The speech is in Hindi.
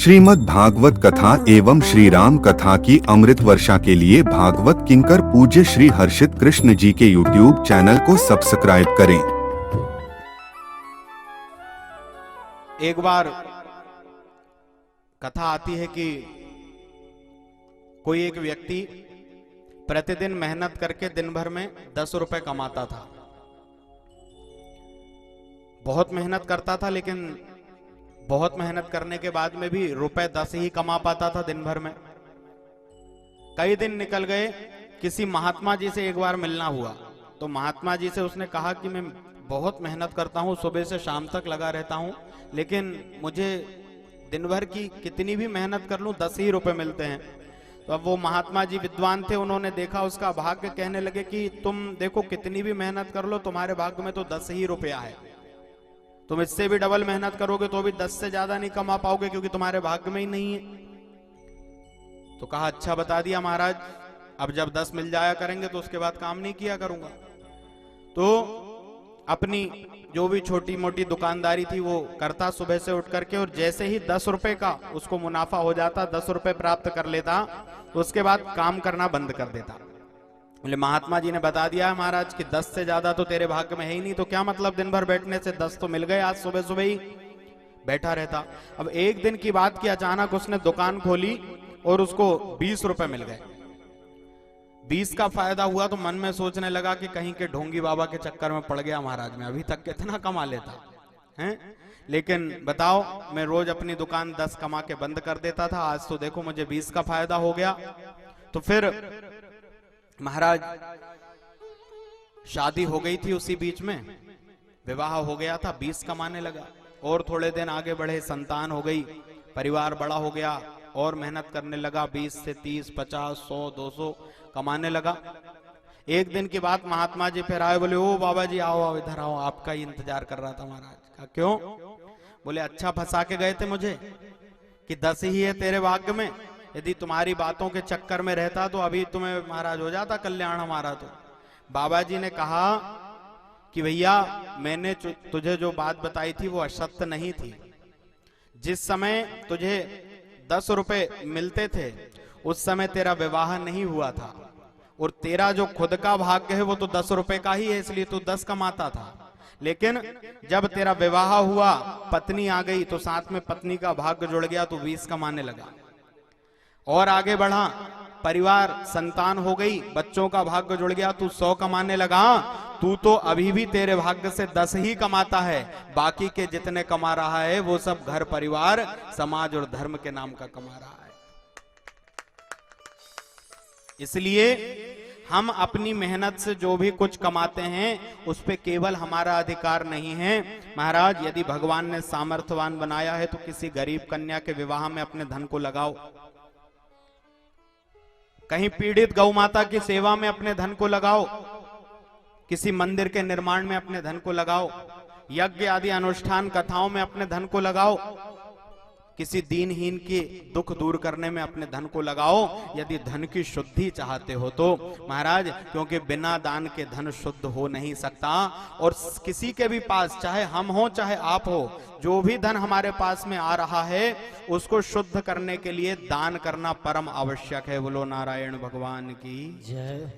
श्रीमद् भागवत कथा एवं श्री राम कथा की अमृत वर्षा के लिए भागवत किंकर पूज्य श्री हर्षित कृष्ण जी के YouTube चैनल को सब्सक्राइब करें। एक बार कथा आती है कि कोई एक व्यक्ति प्रतिदिन मेहनत करके दिन भर में 10 रुपए कमाता था। बहुत मेहनत करता था, लेकिन बहुत मेहनत करने के बाद में भी रुपए 10 ही कमा पाता था दिन भर में। कई दिन निकल गए, किसी महात्मा जी से एक बार मिलना हुआ तो महात्मा जी से उसने कहा कि मैं बहुत मेहनत करता हूँ, सुबह से शाम तक लगा रहता हूँ, लेकिन मुझे दिन भर की कितनी भी मेहनत कर लूं 10 ही रुपए मिलते हैं। तो अब वो महात्मा जी विद्वान थे, उन्होंने देखा उसका भाग्य, कहने लगे कि तुम देखो कितनी भी मेहनत कर लो, तुम्हारे भाग्य में तो 10 ही रुपया है। तुम इससे भी डबल मेहनत करोगे तो भी 10 से ज्यादा नहीं कमा पाओगे, क्योंकि तुम्हारे भाग्य में ही नहीं है। तो कहा अच्छा बता दिया महाराज, अब जब 10 मिल जाया करेंगे तो उसके बाद काम नहीं किया करूंगा। तो अपनी जो भी छोटी मोटी दुकानदारी थी वो करता सुबह से उठ करके, और जैसे ही 10 रुपए का उसको मुनाफा हो जाता, 10 रुपए प्राप्त कर लेता, उसके बाद काम करना बंद कर देता। बोले महात्मा जी ने बता दिया है महाराज कि 10 से ज्यादा तो तेरे भाग्य में है ही नहीं, तो क्या मतलब दिन भर बैठने से, 10 तो मिल गए, आज सुबह सुबह ही बैठा रहता। अब एक दिन की बात की, अचानक उसने दुकान खोली और उसको 20 रुपए मिल गए। 20 का फायदा हुआ तो मन में सोचने लगा कि कहीं के ढोंगी बाबा के चक्कर में पड़ गया महाराज, में अभी तक कितना कमा लेता है। लेकिन बताओ, मैं रोज अपनी दुकान 10 कमा के बंद कर देता था, आज तो देखो मुझे 20 का फायदा हो गया। तो फिर महाराज शादी हो गई थी, उसी बीच में विवाह हो गया था, 20 कमाने लगा। और थोड़े दिन आगे बढ़े, संतान हो गई, परिवार बड़ा हो गया, और मेहनत करने लगा, 20 से 30, 50, 100, 200 कमाने लगा। एक दिन की बात, महात्मा जी फिर आए, बोले ओ बाबा जी आओ आओ इधर आओ, आपका ही इंतजार कर रहा था महाराज। कहा क्यों? बोले अच्छा फंसा के गए थे मुझे कि 10 ही है तेरे भाग्य में, यदि तुम्हारी बातों के चक्कर में रहता तो अभी तुम्हें महाराज हो जाता कल्याण हमारा। तो बाबा जी ने कहा कि भैया मैंने तुझे जो बात बताई थी वो असत्य नहीं थी। जिस समय तुझे 10 रुपए मिलते थे उस समय तेरा विवाह नहीं हुआ था, और तेरा जो खुद का भाग्य है वो तो 10 रुपए का ही है, इसलिए तू 10 कमाता था। लेकिन जब तेरा विवाह हुआ, पत्नी आ गई, तो साथ में पत्नी का भाग्य जुड़ गया, तू 20 कमाने लगा। और आगे बढ़ा, परिवार संतान हो गई, बच्चों का भाग्य जुड़ गया, तू 100 कमाने लगा। तू तो अभी भी तेरे भाग्य से 10 ही कमाता है, बाकी के जितने कमा रहा है वो सब घर परिवार समाज और धर्म के नाम का कमा रहा है। इसलिए हम अपनी मेहनत से जो भी कुछ कमाते हैं उस पे केवल हमारा अधिकार नहीं है। महाराज यदि भगवान ने सामर्थ्यवान बनाया है तो किसी गरीब कन्या के विवाह में अपने धन को लगाओ, कहीं पीड़ित गौ माता की सेवा में अपने धन को लगाओ, किसी मंदिर के निर्माण में अपने धन को लगाओ, यज्ञ आदि अनुष्ठान कथाओं में अपने धन को लगाओ, किसी दीनहीन के दुख दूर करने में अपने धन को लगाओ, यदि धन की शुद्धि चाहते हो तो महाराज, क्योंकि बिना दान के धन शुद्ध हो नहीं सकता। और किसी के भी पास, चाहे हम हो चाहे आप हो, जो भी धन हमारे पास में आ रहा है उसको शुद्ध करने के लिए दान करना परम आवश्यक है। बोलो नारायण भगवान की जय।